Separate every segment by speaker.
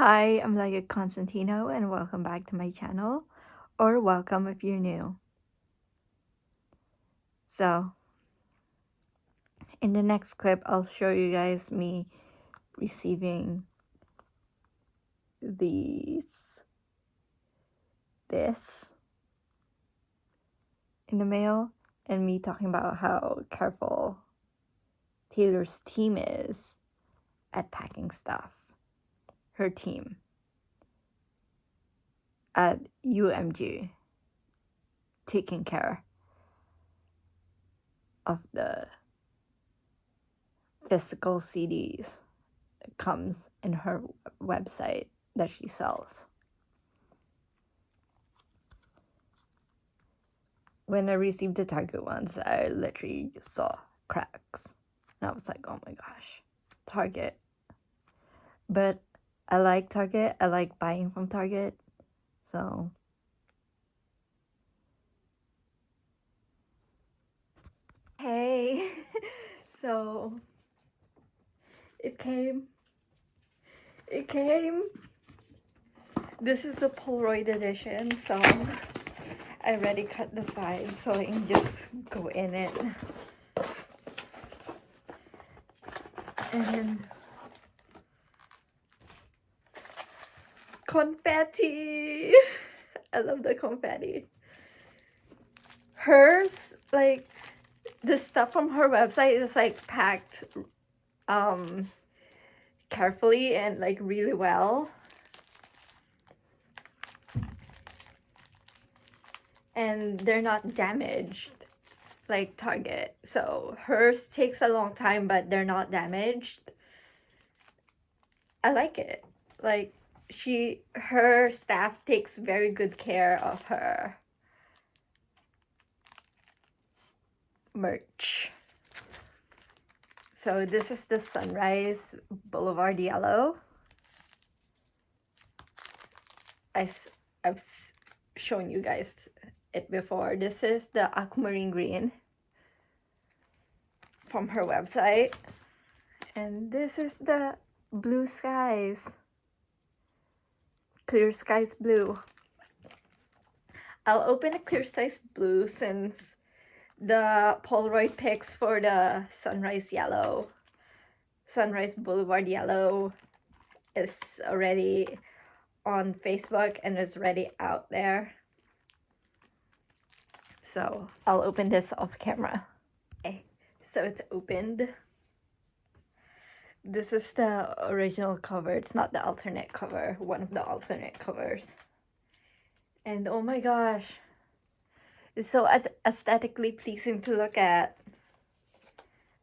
Speaker 1: Hi, I'm Laika Constantino and welcome back to my channel, or welcome if you're new. So, in the next clip, I'll show you guys me receiving this in the mail and me talking about how careful Taylor's team is at packing stuff. Her team at UMG taking care of the physical CDs that comes in her website that she sells. When I received the Target ones, I literally just saw cracks. And I was like, oh my gosh, Target. But I like Target. I like buying from Target. So, hey. So, it came. This is the Polaroid edition, so I already cut the sides so I can just go in it. And confetti. I love the confetti. Hers, like, the stuff from her website is like packed carefully and like really well. And they're not damaged like Target. So hers takes a long time, but they're not damaged. I like it. Like, her staff takes very good care of her merch. So this is the Sunrise Boulevard Yellow. I've shown you guys it before. This is the Aquamarine Green from her website. And this is the Blue Skies. Clear Skies Blue. I'll open a Clear Skies Blue since the Polaroid pics for the Sunrise Boulevard Yellow is already on Facebook and is already out there. So I'll open this off camera. Okay, so it's opened. This is the original cover. It's not the alternate cover, one of the alternate covers. And oh my gosh, it's so aesthetically pleasing to look at.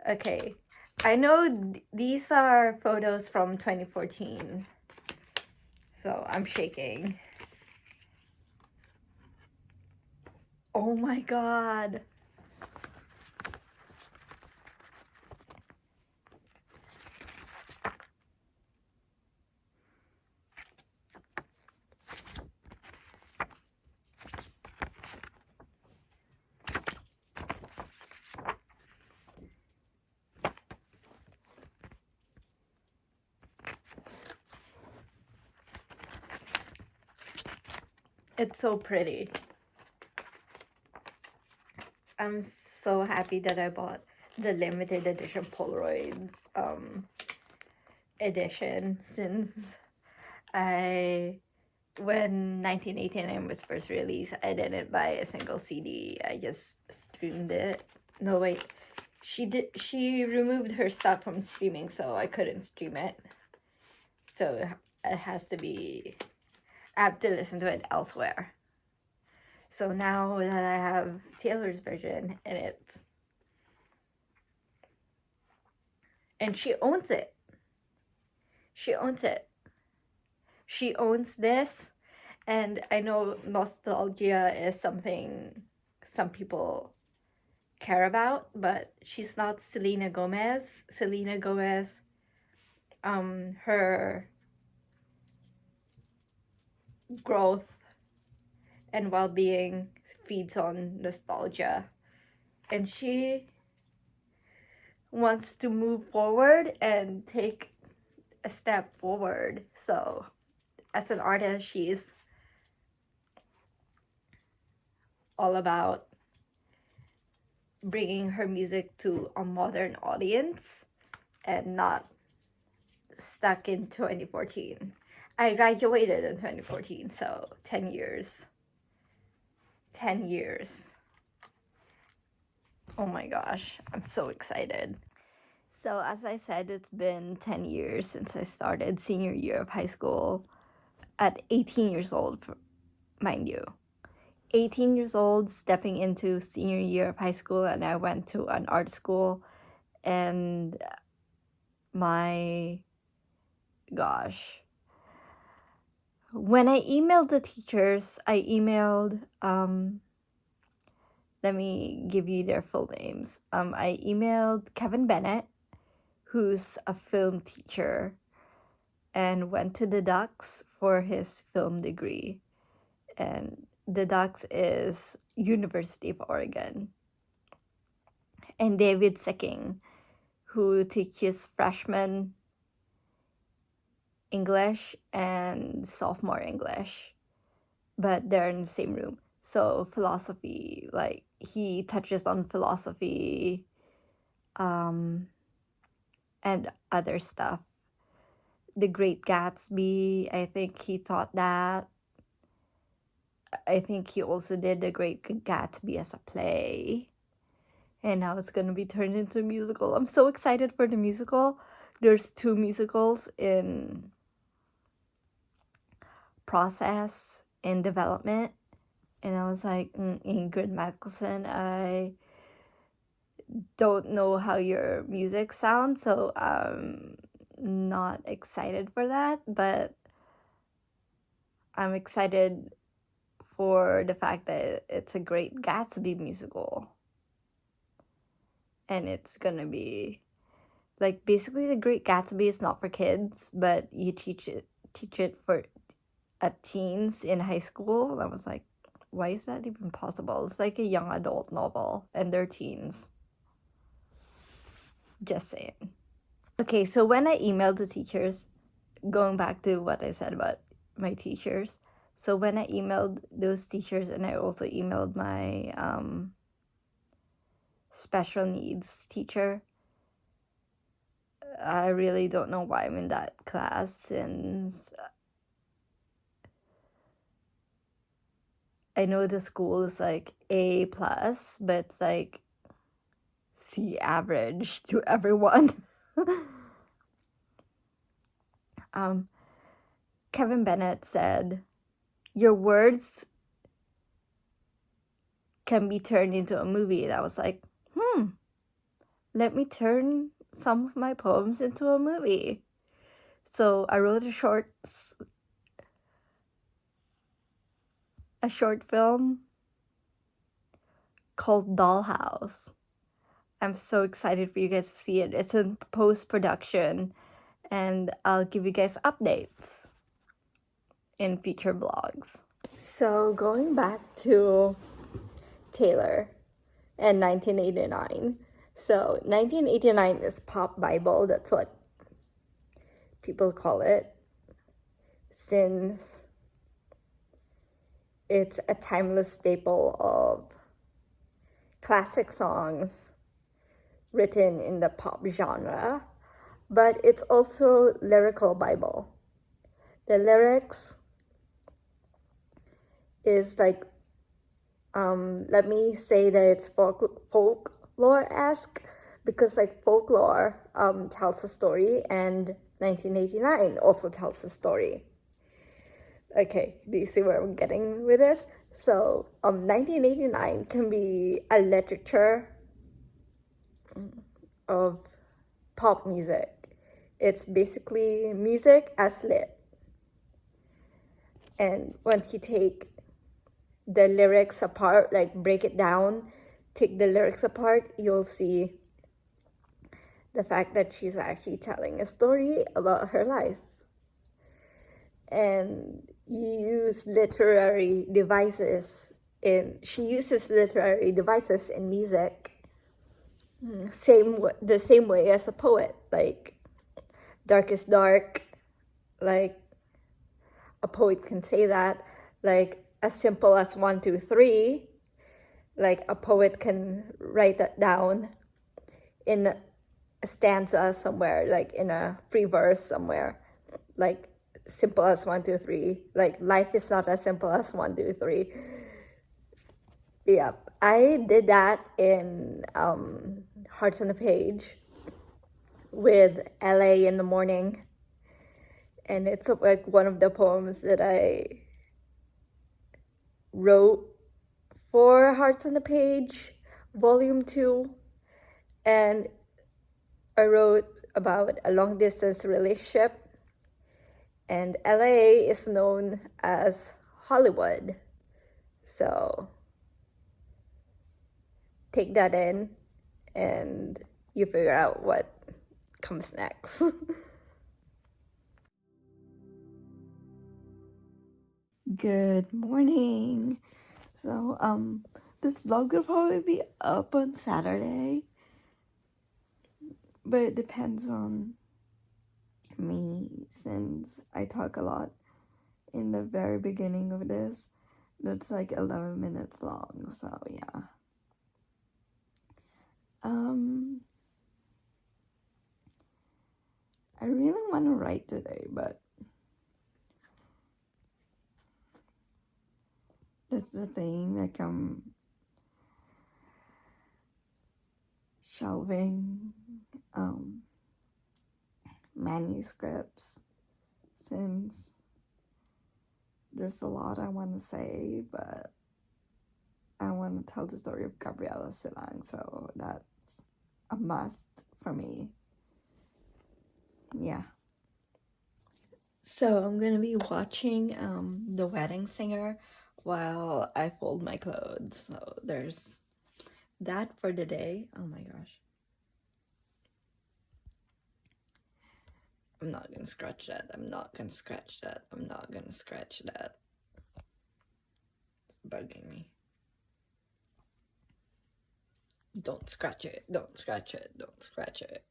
Speaker 1: Okay, I know these are photos from 2014, so I'm shaking. Oh my god. It's so pretty. I'm so happy that I bought the limited edition Polaroid edition since when 1989 was first released, I didn't buy a single CD. I just streamed it. No, wait. She removed her stuff from streaming, so I couldn't stream it. So it has to be, I have to listen to it elsewhere. So now that I have Taylor's version and she owns it. She owns this, and I know nostalgia is something some people care about, but she's not Selena Gomez. Selena Gomez, her growth and well-being feeds on nostalgia, and she wants to move forward and take a step forward. So as an artist, she's all about bringing her music to a modern audience and not stuck in 2014. I graduated in 2014, so 10 years. 10 years. Oh my gosh, I'm so excited. So, as I said, it's been 10 years since I started senior year of high school at 18 years old, mind you. 18 years old, stepping into senior year of high school, and I went to an art school, and my gosh. When I emailed the teachers, let me give you their full names. I emailed Kevin Bennett, who's a film teacher, and went to the Ducks for his film degree. And the Ducks is University of Oregon. And David Secking, who teaches freshman English and sophomore English, but they're in the same room. So philosophy, like he touches on philosophy and other stuff. The Great Gatsby, I think he taught that. I think he also did The Great Gatsby as a play. And now it's going to be turned into a musical. I'm so excited for the musical. There's 2 musicals in process, in development. And I was like, Ingrid Michaelson, I don't know how your music sounds, so I'm not excited for that. But I'm excited for the fact that it's a Great Gatsby musical. And it's gonna be like basically The Great Gatsby is not for kids, but you teach it for teens in high school. I was like, why is that even possible? It's like a young adult novel and they're teens. Just saying. Okay, so when I emailed the teachers, going back to what I said about my teachers, so when I emailed those teachers, and I also emailed my special needs teacher, I really don't know why I'm in that class, since I know the school is like A+, but it's like C average to everyone. Kevin Bennett said, your words can be turned into a movie. And I was like, let me turn some of my poems into a movie. So I wrote a short film called Dollhouse. I'm so excited for you guys to see it. It's in post-production, and I'll give you guys updates in future vlogs. So going back to Taylor and 1989. So 1989 is Pop Bible. That's what people call it, since it's a timeless staple of classic songs written in the pop genre, but it's also lyrical Bible. The lyrics is like, let me say that it's folklore-esque, because like folklore tells a story, and 1989 also tells a story. Okay, do you see where I'm getting with this? So 1989 can be a literature of pop music. It's basically music as lit. And once you take the lyrics apart, like break it down, take the lyrics apart, you'll see the fact that she's actually telling a story about her life. And she uses literary devices in music, the same way as a poet. Like Dark is Dark, like a poet can say that, like as simple as 1, 2, 3. Like a poet can write that down in a stanza somewhere, like in a free verse somewhere, like simple as 1, 2, 3. Like life is not as simple as 1, 2, 3. Yeah, I did that in Hearts on the Page with LA in the Morning, and it's like one of the poems that I wrote for Hearts on the Page, Volume 2, and I wrote about a long distance relationship, and LA is known as Hollywood. So take that in and you figure out what comes next. Good morning. So this vlog will probably be up on Saturday, but it depends on me since I talk a lot in the very beginning of this. That's like 11 minutes long, so yeah. I really want to write today, but that's the thing, like I'm shelving manuscripts since there's a lot I want to say, but I want to tell the story of Gabriela Silang, so that's a must for me. Yeah. So I'm gonna be watching The Wedding Singer while I fold my clothes. So there's that for the day. Oh my gosh. I'm not gonna scratch that. I'm not gonna scratch that. I'm not gonna scratch that. It's bugging me. Don't scratch it. Don't scratch it. Don't scratch it.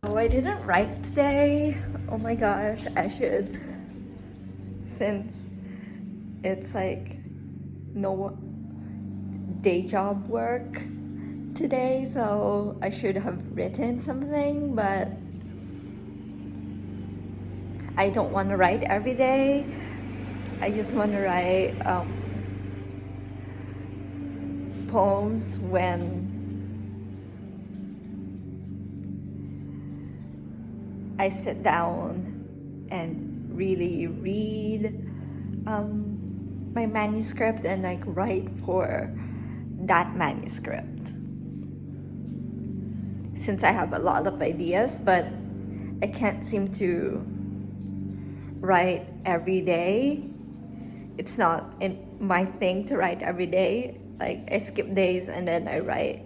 Speaker 1: Oh, I didn't write today. Oh my gosh, I should. Since it's like no day job work today, so I should have written something, but I don't want to write every day. I just want to write poems when I sit down and really read my manuscript and like write for that manuscript. Since I have a lot of ideas, but I can't seem to write every day. It's not in my thing to write every day. Like I skip days and then I write.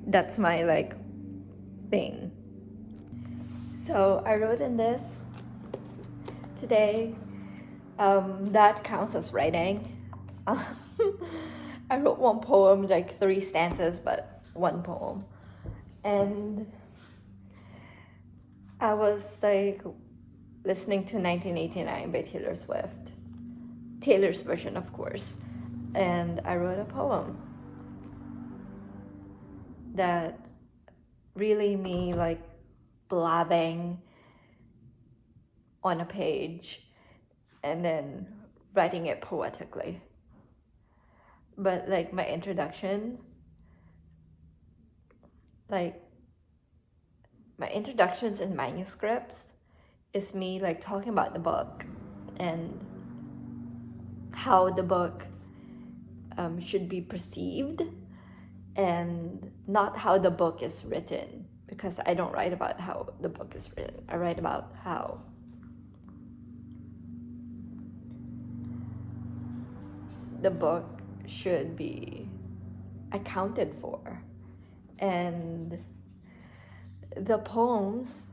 Speaker 1: That's my like thing. So I wrote in this today. That counts as writing. I wrote one poem, like 3 stanzas, but one poem. And I was like listening to 1989 by Taylor Swift. Taylor's version, of course. And I wrote a poem that really me like blabbing on a page and then writing it poetically. But like my introductions, like my introductions and manuscripts is me like talking about the book and how the book should be perceived and not how the book is written, because I don't write about how the book is written. I write about how the book should be accounted for. And the poems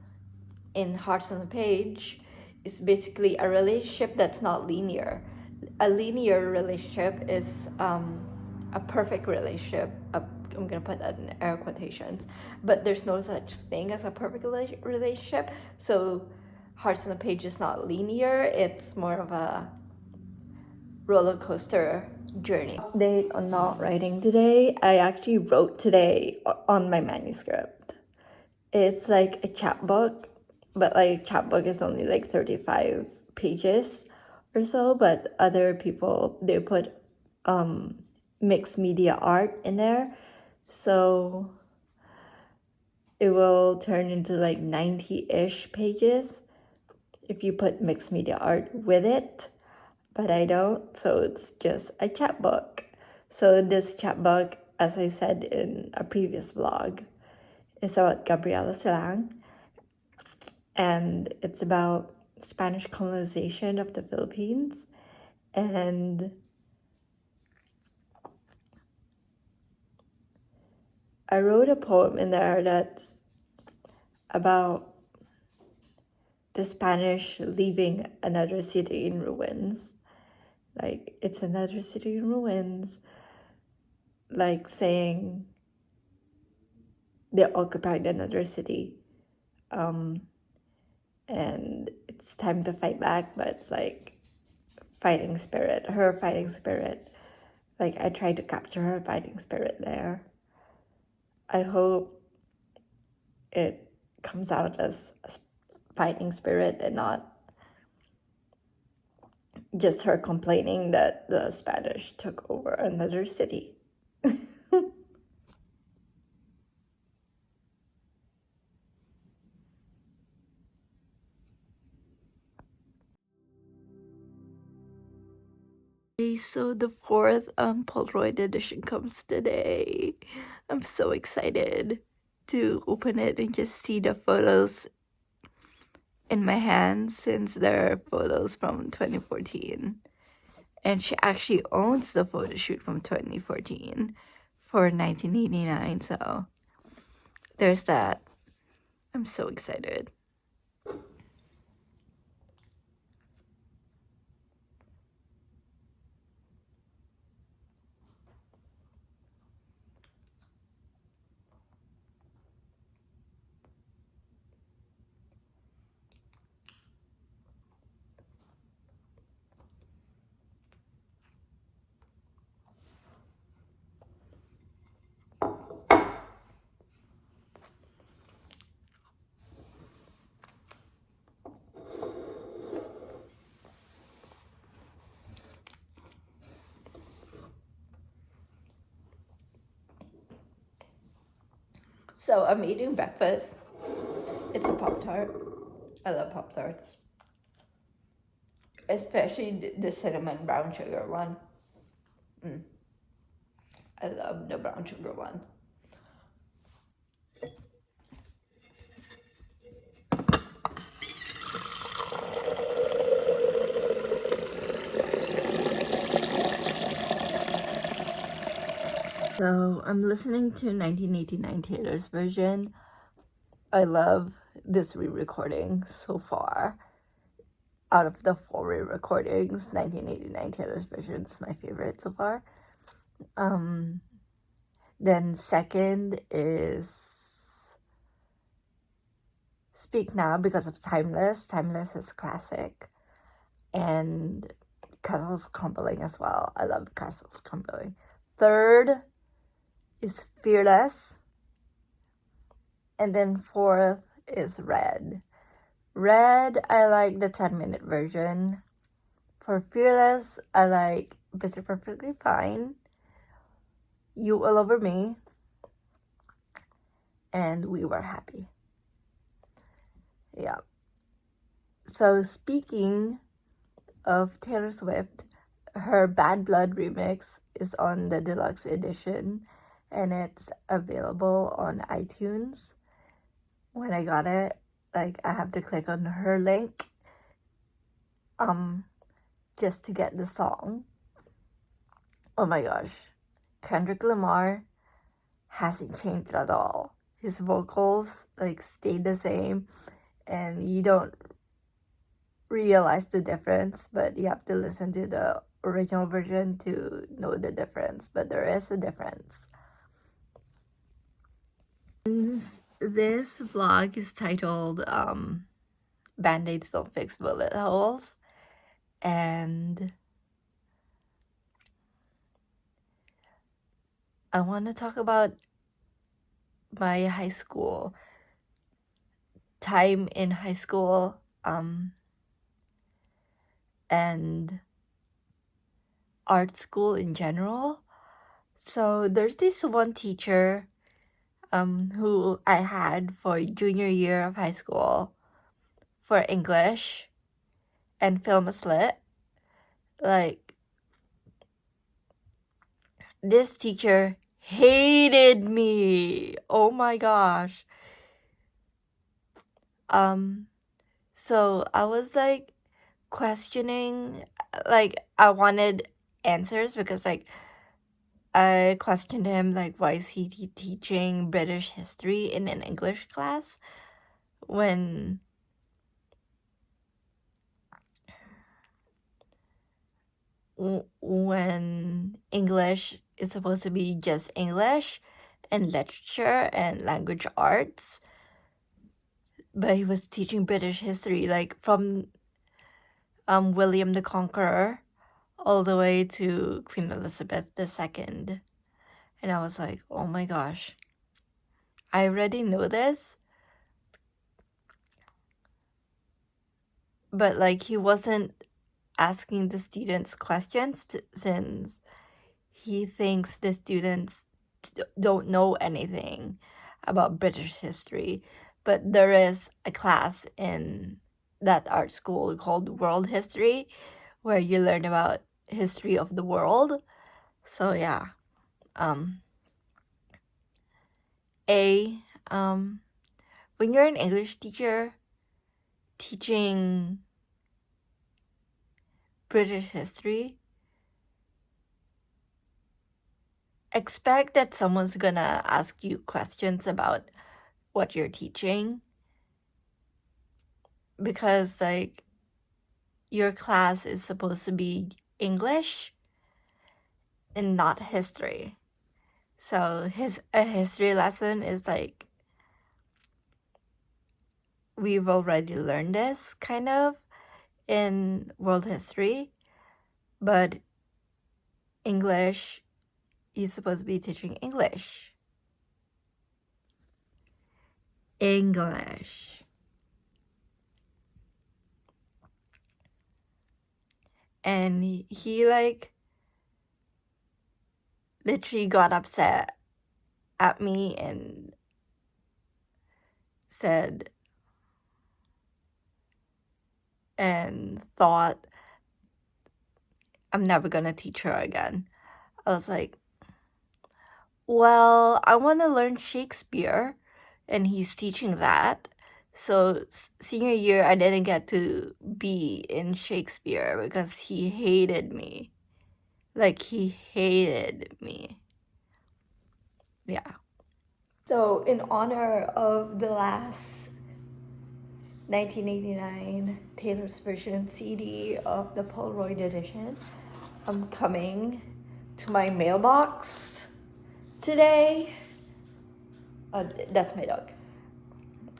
Speaker 1: in Hearts on the Page is basically a relationship that's not linear. A linear relationship is a perfect relationship. I'm gonna put that in air quotations, but there's no such thing as a perfect relationship. So Hearts on the Page is not linear. It's more of a roller coaster journey. Update on not writing today. I actually wrote today on my manuscript. It's like a chapbook, but like chapbook is only like 35 pages or so, but other people, they put mixed media art in there, so it will turn into like 90-ish pages if you put mixed media art with it, but I don't, so it's just a chapbook. So this chapbook, as I said in a previous vlog, is about Gabriela Silang, and it's about Spanish colonization of the Philippines. And I wrote a poem in there that's about the Spanish leaving another city in ruins. Like, it's another city in ruins, like saying they occupied another city. And it's time to fight back, but it's like fighting spirit, her fighting spirit. Like, I tried to capture her fighting spirit there. I hope it comes out as a fighting spirit and not just her complaining that the Spanish took over another city. Okay, so the fourth Polaroid edition comes today. I'm so excited to open it and just see the photos in my hands, since they're photos from 2014. And she actually owns the photo shoot from 2014 for 1989, so there's that. I'm so excited. So I'm eating breakfast. It's a Pop-Tart. I love Pop-Tarts. Especially the cinnamon brown sugar one. I love the brown sugar one. So I'm listening to 1989 Taylor's version. I love this re-recording so far. Out of the 4 re-recordings, 1989 Taylor's version is my favorite so far. Then second is Speak Now, because of Timeless. Timeless is classic. And Castles Crumbling as well. I love Castles Crumbling. Third is Fearless. And then fourth is Red. Red, I like the 10-minute version. For Fearless, I like Bitter Perfectly Fine, You All Over Me, and We Were Happy. Yeah. So speaking of Taylor Swift, her Bad Blood remix is on the deluxe edition, and it's available on iTunes. when I got it, like I have to click on her link just to get the song. Oh my gosh, Kendrick Lamar hasn't changed at all. His vocals like stayed the same, and you don't realize the difference, but you have to listen to the original version to know the difference, but there is a difference. This vlog is titled Band-Aids Don't Fix Bullet Holes, and I want to talk about my high school time in high school, and art school in general. So there's this one teacher who I had for junior year of high school for English and film lit. Like, this teacher hated me. Oh my gosh. So I was like questioning, like I wanted answers because like I questioned him, like, why is he teaching British history in an English class when English is supposed to be just English and literature and language arts, but he was teaching British history, like from William the Conqueror all the way to Queen Elizabeth II. And I was like, oh my gosh, I already know this. But like, he wasn't asking the students questions since he thinks the students don't know anything about British history. But there is a class in that art school called World History where you learn about history of the world. So yeah, when you're an English teacher teaching British history, expect that someone's gonna ask you questions about what you're teaching, because like your class is supposed to be English and not history. So a history lesson is like, we've already learned this kind of in world history, but English, you're supposed to be teaching English. And he like literally got upset at me and said and thought I'm never gonna teach her again. I was like, well, I want to learn Shakespeare, and he's teaching that. So senior year, I didn't get to be in Shakespeare because he hated me. Like, he hated me. Yeah. So in honor of the last 1989 Taylor's version CD of the Polaroid edition, I'm coming to my mailbox today. That's my dog.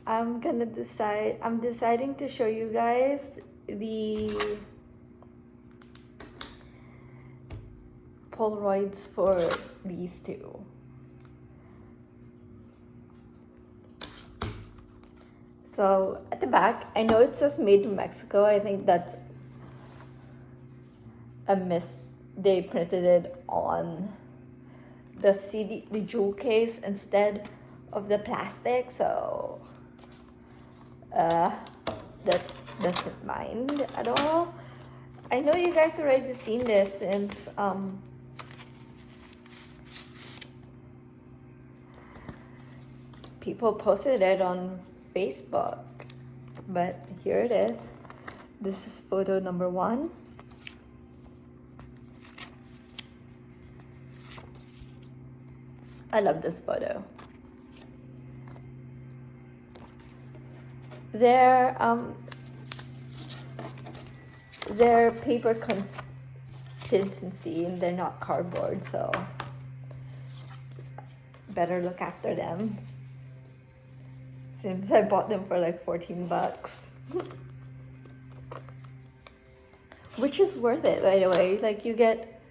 Speaker 1: I'm deciding to show you guys the Polaroids for these two. So at the back, I know it says made in Mexico. I think that's a miss. They printed it on the CD, the jewel case, instead of the plastic. So that doesn't mind at all. I know you guys already seen this since people posted it on Facebook, but here it is. This is photo number 1. I love this photo. They're paper consistency and they're not cardboard, so better look after them. Since I bought them for like 14 bucks. Which is worth it, by the way. Like, you get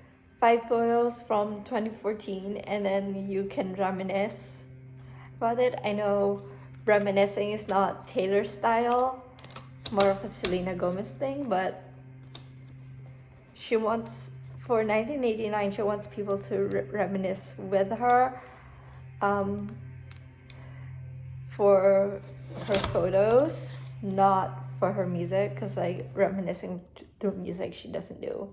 Speaker 1: 5 photos from 2014 and then you can reminisce about it. I know reminiscing is not Taylor's style. It's more of a Selena Gomez thing, but she wants, for 1989, she wants people to reminisce with her for her photos, not for her music, because like reminiscing through music she doesn't do.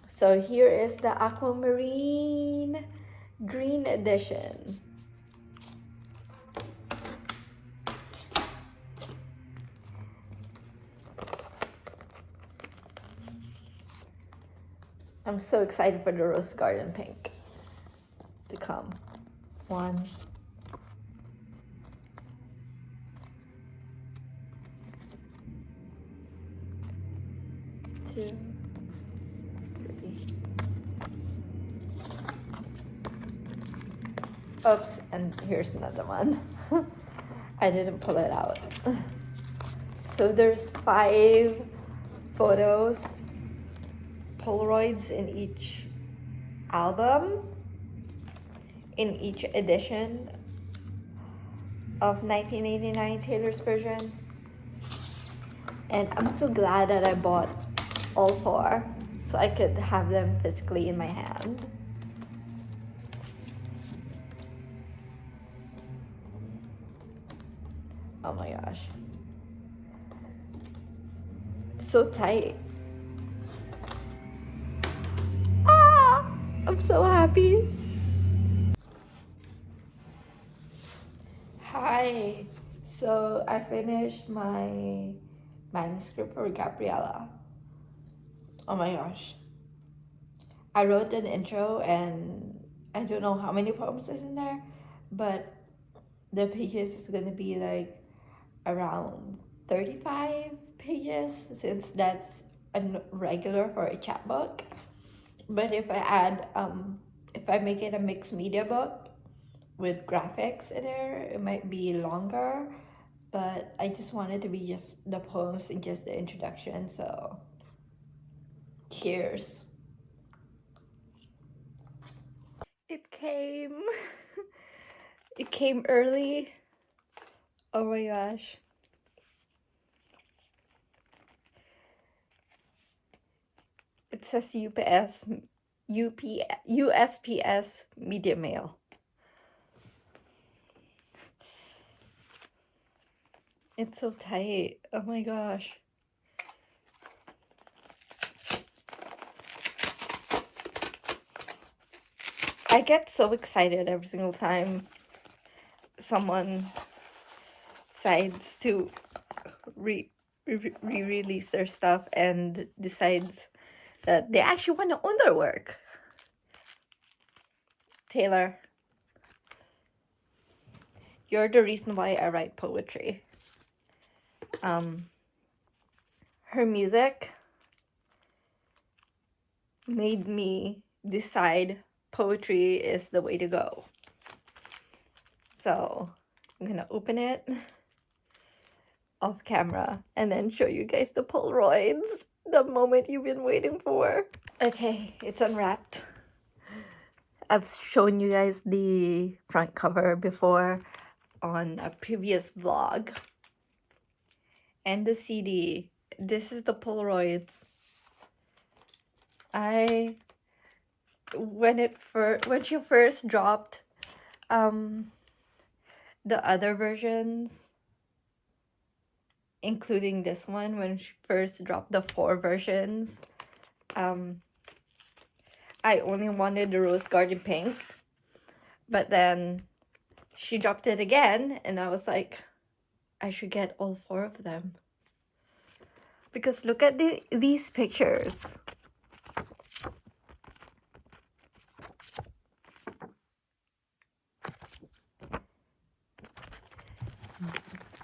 Speaker 1: So here is the aquamarine green edition. I'm so excited for the rose garden pink to come. 1, 2, 3. Oops, and here's another one. I didn't pull it out. So there's 5 photos, Polaroids in each album, in each edition of 1989 Taylor's version. And I'm so glad that I bought all 4 so I could have them physically in my hand. Oh my gosh. It's so tight. Ah! I'm so happy. Hi. So I finished my manuscript for Gabriella. Oh my gosh. I wrote an intro and I don't know how many poems is in there, but the pages is gonna be like around 35 pages, since that's a regular for a chapbook. But if I add if I make it a mixed media book with graphics in there, it might be longer, but I just wanted to be just the poems and just the introduction. So cheers. It came. It came early. Oh my gosh. It says USPS Media Mail. It's so tight. Oh my gosh. I get so excited every single time someone decides to re-release their stuff and decides that they actually want to own their work. Taylor, you're the reason why I write poetry. Her music made me decide poetry is the way to go. So I'm gonna open it off camera and then show you guys the Polaroids, the moment you've been waiting for. Okay, it's unwrapped. I've shown you guys the front cover before on a previous vlog. And the CD. This is the Polaroids. When she first dropped the other versions, including this one, when she first dropped the 4 versions, I only wanted the rose garden pink, but then she dropped it again, and I was like, I should get all 4 of them. Because look at these pictures.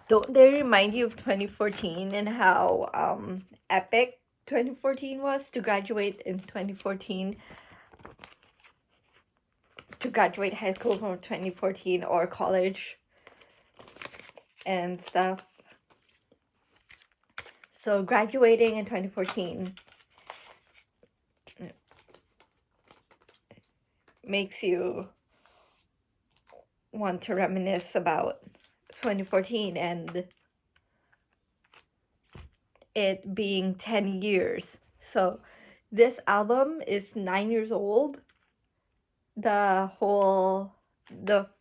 Speaker 1: Don't they remind you of 2014 and how epic 2014 was to graduate in 2014? To graduate high school from 2014 or college and stuff. So graduating in 2014 makes you want to reminisce about 2014 and it being 10 years. So this album is 9 years old. The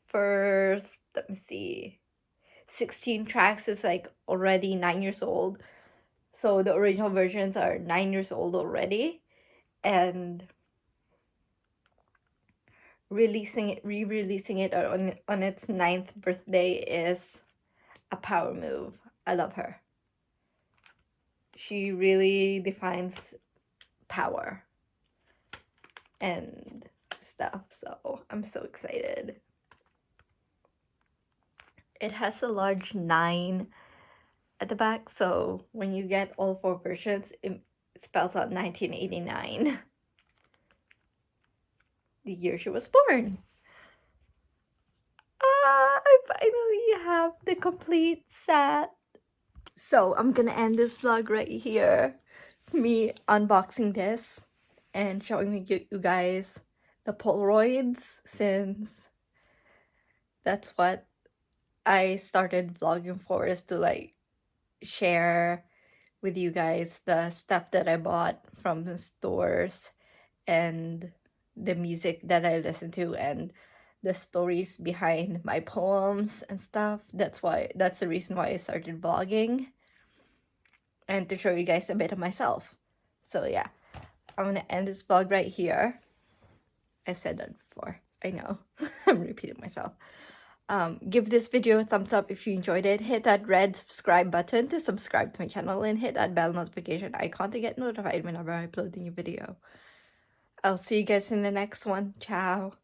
Speaker 1: first, let me see, 16 tracks is like already 9 years old. So the original versions are 9 years old already. And re-releasing it on its 9th birthday is a power move. I love her. She really defines power and stuff, so I'm so excited. It has a large 9 at the back, so when you get all 4 versions, it spells out 1989. The year she was born. I finally have the complete set. So I'm gonna end this vlog right here. Me unboxing this and showing you guys the Polaroids, since that's what I started vlogging for, is to like share with you guys the stuff that I bought from the stores and the music that I listen to and the stories behind my poems and stuff. That's the reason why I started vlogging, and to show you guys a bit of myself. So yeah, I'm gonna end this vlog right here. I said that before, I know. I'm repeating myself. Give this video a thumbs up if you enjoyed it. Hit that red subscribe button to subscribe to my channel, and hit that bell notification icon to get notified whenever I upload a new video. I'll see you guys in the next one. Ciao.